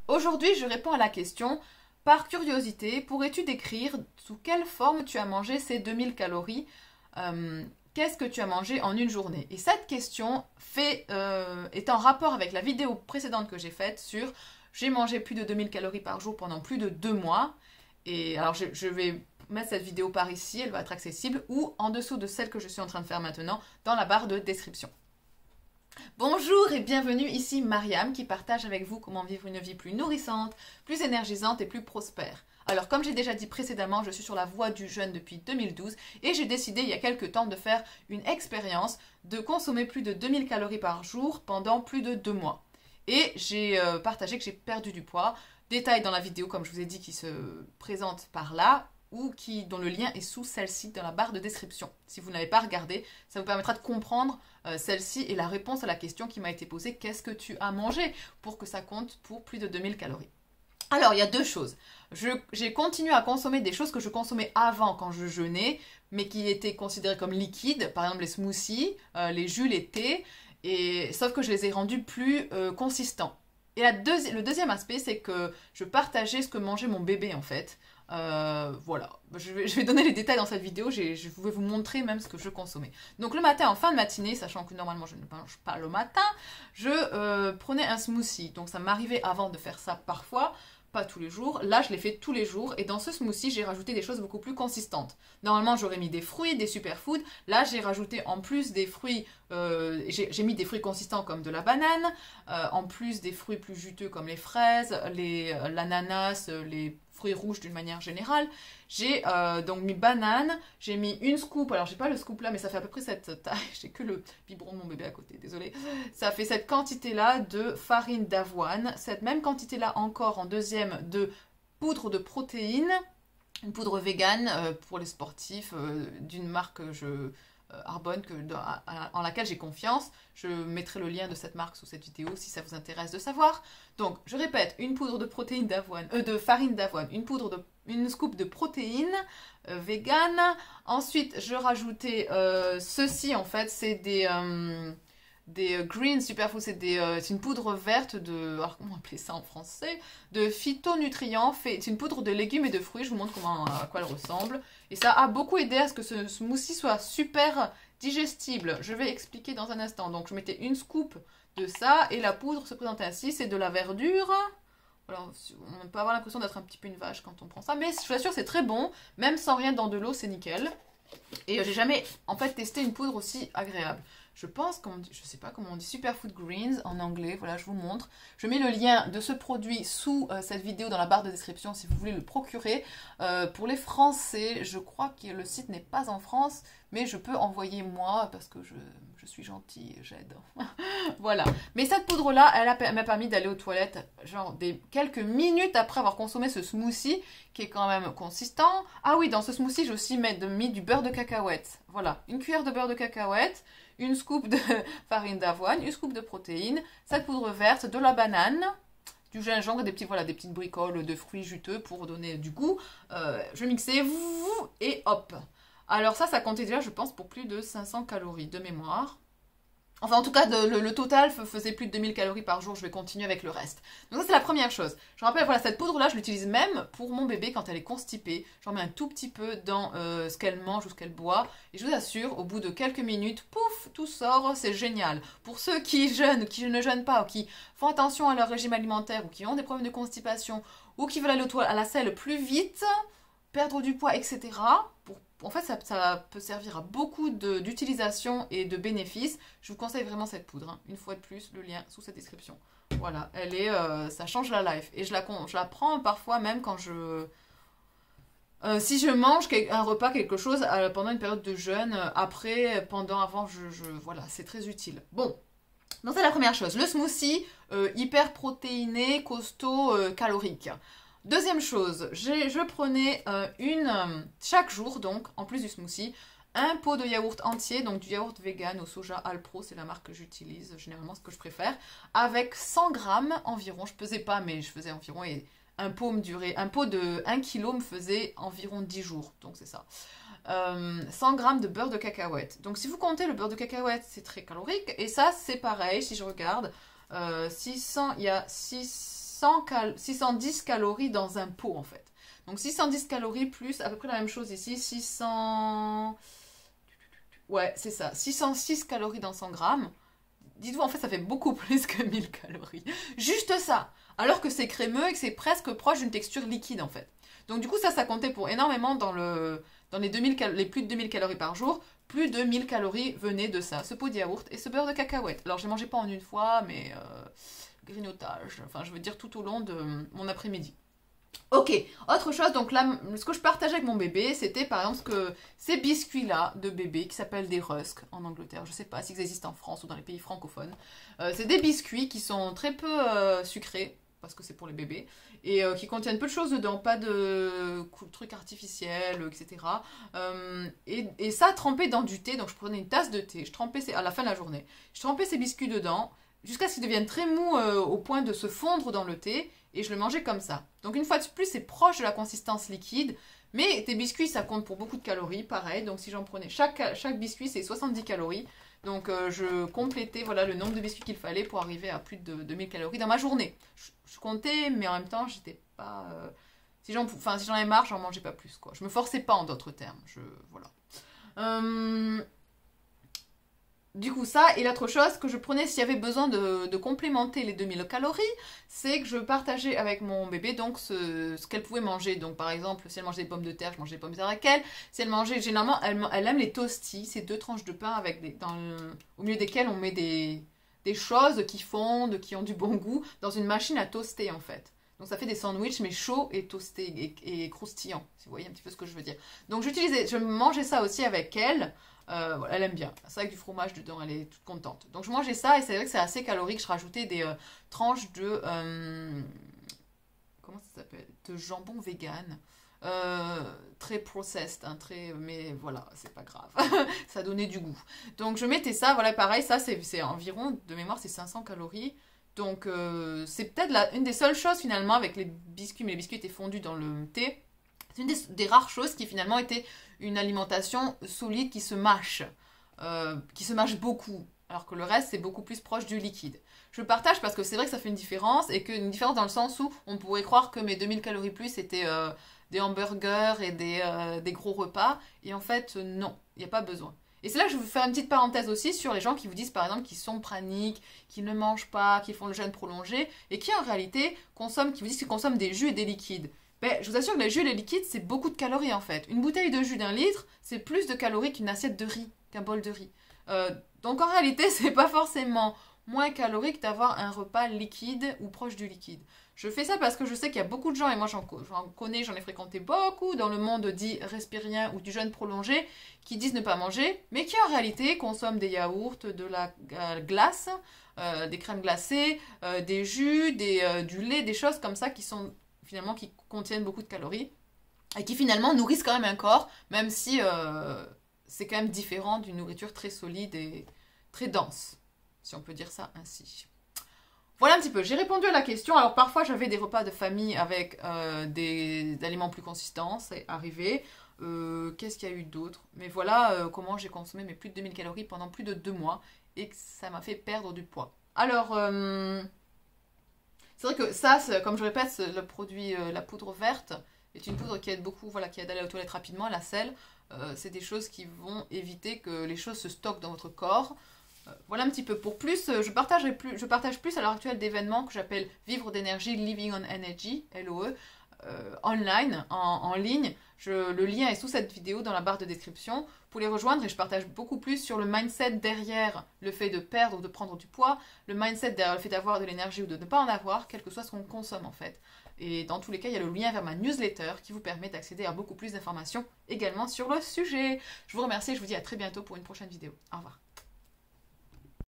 Aujourd'hui, je réponds à la question, par curiosité, pourrais-tu décrire sous quelle forme tu as mangé ces 2000 calories? Qu'est-ce que tu as mangé en une journée? Et cette question est en rapport avec la vidéo précédente que j'ai faite sur j'ai mangé plus de 2000 calories par jour pendant plus de 2 mois. Et alors je vais mettre cette vidéo par ici, elle va être accessible, ou en dessous de celle que je suis en train de faire maintenant dans la barre de description. Bonjour et bienvenue, ici Mariam qui partage avec vous comment vivre une vie plus nourrissante, plus énergisante et plus prospère. Alors comme j'ai déjà dit précédemment, je suis sur la voie du jeûne depuis 2012 et j'ai décidé il y a quelques temps de faire une expérience de consommer plus de 2000 calories par jour pendant plus de 2 mois. Et j'ai partagé que j'ai perdu du poids. Détail dans la vidéo comme je vous ai dit qui se présente par là ou dont le lien est sous celle-ci dans la barre de description. Si vous n'avez pas regardé, ça vous permettra de comprendre celle-ci et la réponse à la question qui m'a été posée, qu'est-ce que tu as mangé pour que ça compte pour plus de 2000 calories. Alors, il y a deux choses. J'ai continué à consommer des choses que je consommais avant quand je jeûnais, mais qui étaient considérées comme liquides, par exemple les smoothies, les jus, les thés, sauf que je les ai rendus plus consistants. Et le deuxième aspect, c'est que je partageais ce que mangeait mon bébé en fait. Voilà, je vais donner les détails dans cette vidéo, je vais vous montrer même ce que je consommais. Donc le matin, en fin de matinée, sachant que normalement je ne mange pas le matin, je prenais un smoothie. Donc ça m'arrivait avant de faire ça parfois, pas tous les jours. Là, je l'ai fait tous les jours et dans ce smoothie, j'ai rajouté des choses beaucoup plus consistantes. Normalement, j'aurais mis des fruits, des superfoods. Là, j'ai rajouté en plus des fruits, j'ai mis des fruits consistants comme de la banane, en plus des fruits plus juteux comme les fraises, l'ananas, les fruits rouges d'une manière générale. J'ai donc mis banane, j'ai mis une scoop, alors j'ai pas le scoop là, mais ça fait à peu près cette taille, j'ai que le biberon de mon bébé à côté, désolé. Ça fait cette quantité là de farine d'avoine, cette même quantité là encore en deuxième de poudre de protéines, une poudre vegan pour les sportifs d'une marque Arbonne en laquelle j'ai confiance. Je mettrai le lien de cette marque sous cette vidéo si ça vous intéresse de savoir. Donc, je répète, une poudre de protéines d'avoine, de farine d'avoine, une scoop de protéines vegan. Ensuite, je rajoutais ceci en fait, c'est des green superfoods, c'est une poudre verte alors comment appeler ça en français, de phytonutriments, c'est une poudre de légumes et de fruits, je vous montre à quoi elle ressemble. Et ça a beaucoup aidé à ce que ce smoothie soit super digestible. Je vais expliquer dans un instant. Donc je mettais une scoop de ça et la poudre se présentait ainsi, c'est de la verdure. Alors, on peut avoir l'impression d'être un petit peu une vache quand on prend ça, mais je vous assure c'est très bon, même sans rien dans de l'eau, c'est nickel. Et j'ai jamais en fait testé une poudre aussi agréable. Je pense je sais pas comment on dit, Superfood Greens en anglais, voilà je vous montre. Je mets le lien de ce produit sous cette vidéo dans la barre de description si vous voulez le procurer. Pour les Français, je crois que le site n'est pas en France, mais je peux envoyer moi parce que je suis gentille, j'aide. Voilà. Mais cette poudre-là, elle m'a permis d'aller aux toilettes genre quelques minutes après avoir consommé ce smoothie qui est quand même consistant. Ah oui, dans ce smoothie, j'ai aussi mis du beurre de cacahuète. Voilà, une cuillère de beurre de cacahuète, une scoop de farine d'avoine, une scoop de protéines, cette poudre verte, de la banane, du gingembre, des petites bricoles de fruits juteux pour donner du goût. Je mixais et hop. Alors ça comptait déjà, je pense, pour plus de 500 calories de mémoire. Enfin, en tout cas, le total faisait plus de 2000 calories par jour. Je vais continuer avec le reste. Donc ça, c'est la première chose. Je rappelle, voilà, cette poudre-là, je l'utilise même pour mon bébé quand elle est constipée. J'en mets un tout petit peu dans ce qu'elle mange ou ce qu'elle boit. Et je vous assure, au bout de quelques minutes, pouf, tout sort. C'est génial. Pour ceux qui jeûnent, qui ne jeûnent pas, ou qui font attention à leur régime alimentaire, ou qui ont des problèmes de constipation, ou qui veulent aller à la selle plus vite, perdre du poids, etc. En fait, ça peut servir à beaucoup d'utilisation et de bénéfices. Je vous conseille vraiment cette poudre. Hein. Une fois de plus, le lien sous cette description. Voilà, ça change la life. Et je la prends parfois même quand si je mange un repas, quelque chose, pendant une période de jeûne, après, pendant, avant, voilà, c'est très utile. Bon, donc c'est la première chose. Le smoothie, hyper protéiné, costaud, calorique. Deuxième chose, je prenais chaque jour, donc, en plus du smoothie, un pot de yaourt entier, donc du yaourt vegan au soja Alpro, c'est la marque que j'utilise, généralement ce que je préfère, avec 100 grammes environ, je pesais pas, mais je faisais environ, et un pot de 1 kg me faisait environ 10 jours, donc c'est ça. 100 grammes de beurre de cacahuète. Donc si vous comptez le beurre de cacahuète, c'est très calorique, et ça c'est pareil, si je regarde, 600, il y a 6 610 calories dans un pot en fait. Donc 610 calories plus à peu près la même chose ici, 600... Ouais, c'est ça, 606 calories dans 100 grammes. Dites-vous, en fait, ça fait beaucoup plus que 1000 calories. Juste ça. Alors que c'est crémeux et que c'est presque proche d'une texture liquide, en fait. Donc, du coup, ça comptait pour énormément dans les plus de 2000 calories par jour. Plus de 1000 calories venaient de ça, ce pot de yaourt et ce beurre de cacahuète. Alors, je ne les mangeais pas en une fois, mais grignotage. Enfin, je veux dire tout au long de mon après-midi. Ok, autre chose, donc là, ce que je partageais avec mon bébé, c'était par exemple ces biscuits-là de bébé qui s'appellent des rusks en Angleterre. Je sais pas s'ils existent en France ou dans les pays francophones. C'est des biscuits qui sont très peu sucrés, parce que c'est pour les bébés, et qui contiennent peu de choses dedans, pas de trucs artificiels, etc. Et ça trempé dans du thé, donc je prenais une tasse de thé, je trempais à la fin de la journée, je trempais ces biscuits dedans, jusqu'à ce qu'ils deviennent très mous au point de se fondre dans le thé, et je le mangeais comme ça. Donc une fois de plus, c'est proche de la consistance liquide, mais tes biscuits, ça compte pour beaucoup de calories, pareil. Donc si j'en prenais, chaque biscuit, c'est 70 calories. Donc je complétais voilà, le nombre de biscuits qu'il fallait pour arriver à plus de 2000 calories dans ma journée. Je comptais, mais en même temps, j'étais pas... si j'en avais marre, j'en mangeais pas plus, quoi. Je me forçais pas, en d'autres termes. Voilà. Du coup, ça, et l'autre chose que je prenais s'il y avait besoin de complémenter les 2000 calories, c'est que je partageais avec mon bébé donc ce qu'elle pouvait manger. Donc, par exemple, si elle mangeait des pommes de terre, je mangeais des pommes de terre avec elle. Si elle mangeait, généralement, elle aime les toasties, ces 2 tranches de pain au milieu desquelles on met des choses qui fondent, qui ont du bon goût, dans une machine à toaster, en fait. Donc ça fait des sandwichs, mais chauds et toastés et croustillants, si vous voyez un petit peu ce que je veux dire. Donc je mangeais ça aussi avec elle. Voilà, elle aime bien. C'est avec du fromage dedans, elle est toute contente. Donc je mangeais ça et c'est vrai que c'est assez calorique. Je rajoutais des tranches de... comment ça s'appelle? De jambon vegan. Très processed, hein, mais voilà, c'est pas grave. Ça donnait du goût. Donc je mettais ça, voilà, pareil, ça c'est environ, de mémoire, c'est 500 calories. Donc c'est peut-être une des seules choses finalement avec les biscuits, mais les biscuits étaient fondus dans le thé. C'est une des rares choses qui finalement était une alimentation solide qui se mâche beaucoup, alors que le reste c'est beaucoup plus proche du liquide. Je le partage parce que c'est vrai que ça fait une différence, et une différence dans le sens où on pourrait croire que mes 2000 calories plus étaient des hamburgers et des gros repas, et en fait non, il n'y a pas besoin. Et c'est là que je veux faire une petite parenthèse aussi sur les gens qui vous disent par exemple qu'ils sont praniques, qu'ils ne mangent pas, qu'ils font le jeûne prolongé, et qui en réalité qui vous disent qu'ils consomment des jus et des liquides. Ben, je vous assure que les jus et les liquides, c'est beaucoup de calories en fait. Une bouteille de jus d'1 litre, c'est plus de calories qu'une assiette de riz, qu'un bol de riz. Donc en réalité, c'est pas forcément moins calorique d'avoir un repas liquide ou proche du liquide. Je fais ça parce que je sais qu'il y a beaucoup de gens, et moi j'en connais, j'en ai fréquenté beaucoup dans le monde dit respirien ou du jeûne prolongé, qui disent ne pas manger, mais qui en réalité consomment des yaourts, de la glace, des crèmes glacées, des jus, du lait, des choses comme ça qui contiennent beaucoup de calories et qui finalement nourrissent quand même un corps, même si c'est quand même différent d'une nourriture très solide et très dense, si on peut dire ça ainsi. Voilà un petit peu, j'ai répondu à la question. Alors parfois j'avais des repas de famille avec des aliments plus consistants, c'est arrivé. Qu'est-ce qu'il y a eu d'autre? Mais voilà comment j'ai consommé mes plus de 2000 calories pendant plus de 2 mois et que ça m'a fait perdre du poids. Alors, c'est vrai que ça, comme je répète, le produit, la poudre verte, est une poudre qui aide beaucoup, voilà, qui aide à aller aux toilettes rapidement, la selle. C'est des choses qui vont éviter que les choses se stockent dans votre corps. Voilà un petit peu. Pour plus, je partage plus à l'heure actuelle d'événements que j'appelle Vivre d'énergie, Living on Energy, LOE, online, en ligne. Le lien est sous cette vidéo dans la barre de description pour les rejoindre, et je partage beaucoup plus sur le mindset derrière le fait de perdre ou de prendre du poids, le mindset derrière le fait d'avoir de l'énergie ou de ne pas en avoir, quel que soit ce qu'on consomme en fait. Et dans tous les cas, il y a le lien vers ma newsletter qui vous permet d'accéder à beaucoup plus d'informations également sur le sujet. Je vous remercie et je vous dis à très bientôt pour une prochaine vidéo. Au revoir.